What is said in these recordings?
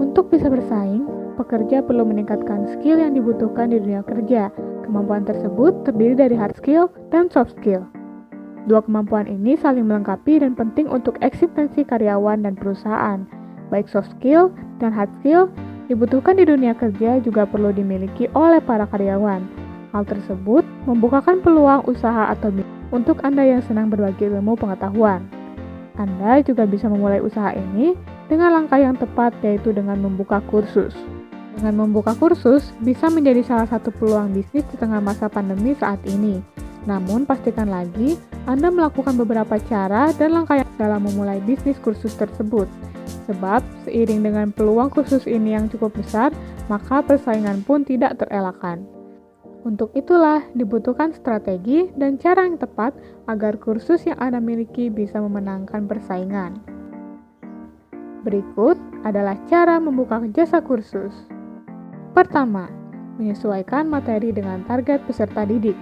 Untuk bisa bersaing, pekerja perlu meningkatkan skill yang dibutuhkan di dunia kerja. Kemampuan tersebut terdiri dari hard skill dan soft skill. Dua kemampuan ini saling melengkapi dan penting untuk eksistensi karyawan dan perusahaan. Baik soft skill dan hard skill dibutuhkan di dunia kerja juga perlu dimiliki oleh para karyawan. Hal tersebut membukakan peluang usaha atau bisnis untuk Anda yang senang berbagi ilmu pengetahuan. Anda juga bisa memulai usaha ini dengan langkah yang tepat, yaitu dengan membuka kursus. Dengan membuka kursus bisa menjadi salah satu peluang bisnis di tengah masa pandemi saat ini. Namun pastikan lagi Anda melakukan beberapa cara dan langkah dalam memulai bisnis kursus tersebut. Sebab seiring dengan peluang kursus ini yang cukup besar, maka persaingan pun tidak terelakkan. Untuk itulah dibutuhkan strategi dan cara yang tepat agar kursus yang Anda miliki bisa memenangkan persaingan. Berikut adalah cara membuka jasa kursus. Pertama, menyesuaikan materi dengan target peserta didik.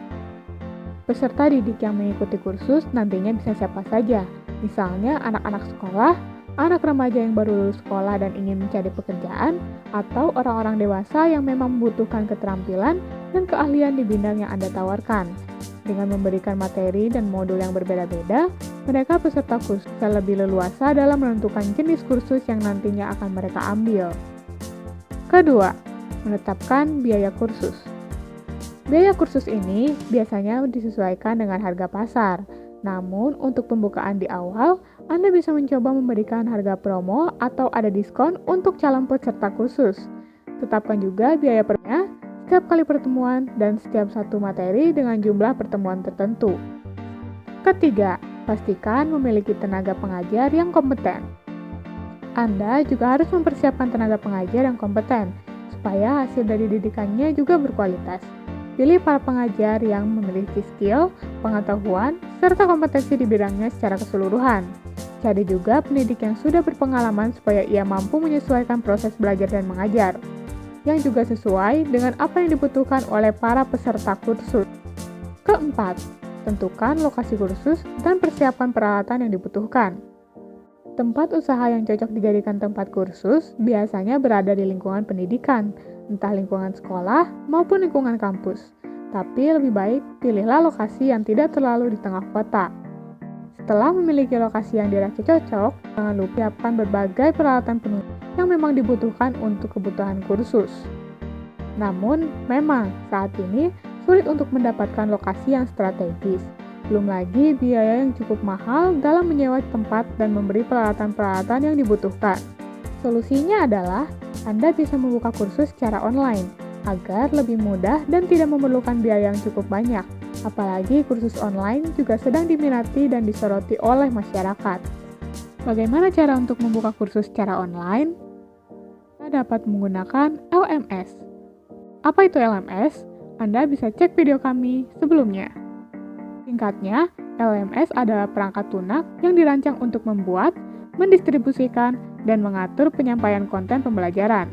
Peserta didik yang mengikuti kursus nantinya bisa siapa saja, misalnya anak-anak sekolah, anak remaja yang baru lulus sekolah dan ingin mencari pekerjaan, atau orang-orang dewasa yang memang membutuhkan keterampilan dan keahlian di bidang yang Anda tawarkan. Dengan memberikan materi dan modul yang berbeda-beda, mereka peserta kursus bisa lebih leluasa dalam menentukan jenis kursus yang nantinya akan mereka ambil. Kedua, menetapkan biaya kursus. Biaya kursus ini biasanya disesuaikan dengan harga pasar. Namun, untuk pembukaan di awal, Anda bisa mencoba memberikan harga promo atau ada diskon untuk calon peserta kursus. Tetapkan juga biaya pernya setiap kali pertemuan dan setiap satu materi dengan jumlah pertemuan tertentu. Ketiga, pastikan memiliki tenaga pengajar yang kompeten. Anda juga harus mempersiapkan tenaga pengajar yang kompeten, supaya hasil dari didikannya juga berkualitas. Pilih para pengajar yang memiliki skill, pengetahuan, serta kompetensi di bidangnya secara keseluruhan. Cari juga pendidik yang sudah berpengalaman supaya ia mampu menyesuaikan proses belajar dan mengajar, yang juga sesuai dengan apa yang dibutuhkan oleh para peserta kursus. Keempat, tentukan lokasi kursus dan persiapan peralatan yang dibutuhkan. Tempat usaha yang cocok dijadikan tempat kursus biasanya berada di lingkungan pendidikan, entah lingkungan sekolah maupun lingkungan kampus. Tapi lebih baik pilihlah lokasi yang tidak terlalu di tengah kota. Setelah memiliki lokasi yang dirasa cocok, jangan lupa siapkan berbagai peralatan penunjang yang memang dibutuhkan untuk kebutuhan kursus. Namun, memang saat ini sulit untuk mendapatkan lokasi yang strategis. Belum lagi biaya yang cukup mahal dalam menyewa tempat dan memberi peralatan-peralatan yang dibutuhkan. Solusinya adalah Anda bisa membuka kursus secara online agar lebih mudah dan tidak memerlukan biaya yang cukup banyak. Apalagi kursus online juga sedang diminati dan disoroti oleh masyarakat. Bagaimana cara untuk membuka kursus secara online? Anda dapat menggunakan LMS. Apa itu LMS? Anda bisa cek video kami sebelumnya. Singkatnya, LMS adalah perangkat lunak yang dirancang untuk membuat, mendistribusikan, dan mengatur penyampaian konten pembelajaran.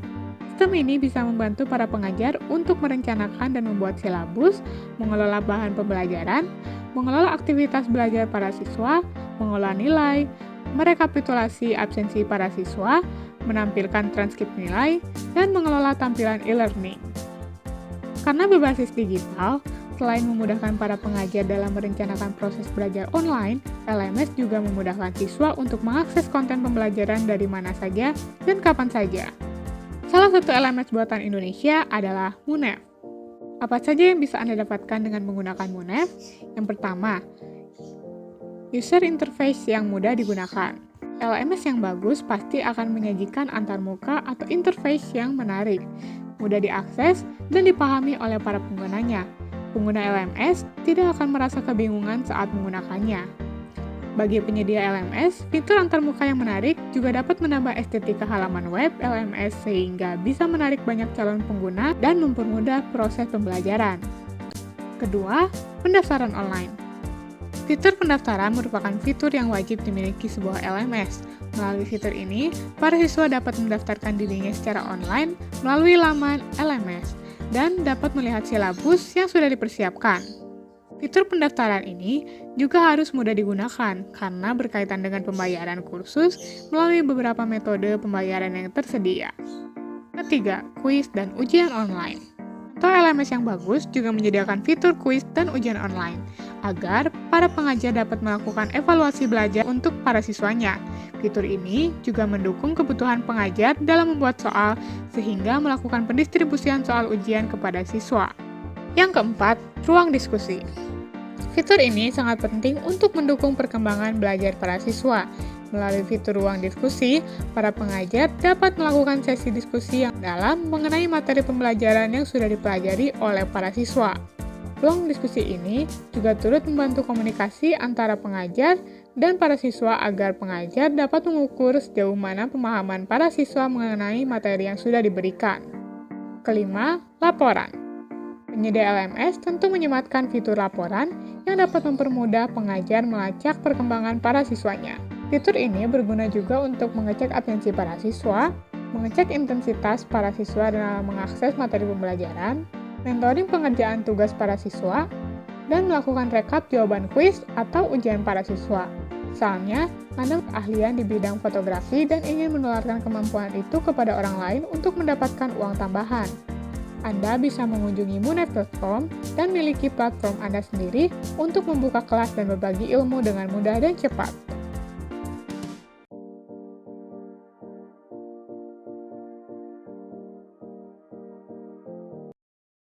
Sistem ini bisa membantu para pengajar untuk merencanakan dan membuat silabus, mengelola bahan pembelajaran, mengelola aktivitas belajar para siswa, mengelola nilai, merekapitulasi absensi para siswa, menampilkan transkrip nilai, dan mengelola tampilan e-learning. Karena berbasis digital, selain memudahkan para pengajar dalam merencanakan proses belajar online, LMS juga memudahkan siswa untuk mengakses konten pembelajaran dari mana saja dan kapan saja. Salah satu LMS buatan Indonesia adalah Munef. Apa saja yang bisa Anda dapatkan dengan menggunakan Munef? Yang pertama, user interface yang mudah digunakan. LMS yang bagus pasti akan menyajikan antarmuka atau interface yang menarik, mudah diakses dan dipahami oleh para penggunanya. Pengguna LMS tidak akan merasa kebingungan saat menggunakannya. Bagi penyedia LMS, fitur antarmuka yang menarik juga dapat menambah estetika halaman web LMS sehingga bisa menarik banyak calon pengguna dan mempermudah proses pembelajaran. Kedua, pendaftaran online. Fitur pendaftaran merupakan fitur yang wajib dimiliki sebuah LMS. Melalui fitur ini, para siswa dapat mendaftarkan dirinya secara online melalui laman LMS dan dapat melihat silabus yang sudah dipersiapkan. Fitur pendaftaran ini juga harus mudah digunakan karena berkaitan dengan pembayaran kursus melalui beberapa metode pembayaran yang tersedia. Ketiga, kuis dan ujian online. Contoh LMS yang bagus juga menyediakan fitur kuis dan ujian online agar para pengajar dapat melakukan evaluasi belajar untuk para siswanya. Fitur ini juga mendukung kebutuhan pengajar dalam membuat soal sehingga melakukan pendistribusian soal ujian kepada siswa. Yang keempat, ruang diskusi. Fitur ini sangat penting untuk mendukung perkembangan belajar para siswa. Melalui fitur ruang diskusi, para pengajar dapat melakukan sesi diskusi yang dalam mengenai materi pembelajaran yang sudah dipelajari oleh para siswa. Ruang diskusi ini juga turut membantu komunikasi antara pengajar dan para siswa agar pengajar dapat mengukur sejauh mana pemahaman para siswa mengenai materi yang sudah diberikan. Kelima, laporan. Penyedia LMS tentu menyematkan fitur laporan yang dapat mempermudah pengajar melacak perkembangan para siswanya. Fitur ini berguna juga untuk mengecek atensi para siswa, mengecek intensitas para siswa dalam mengakses materi pembelajaran, mentoring pengerjaan tugas para siswa, dan melakukan rekap jawaban kuis atau ujian para siswa. Misalnya, Anda keahlian di bidang fotografi dan ingin menularkan kemampuan itu kepada orang lain untuk mendapatkan uang tambahan. Anda bisa mengunjungi Moonlight.com dan miliki platform Anda sendiri untuk membuka kelas dan berbagi ilmu dengan mudah dan cepat.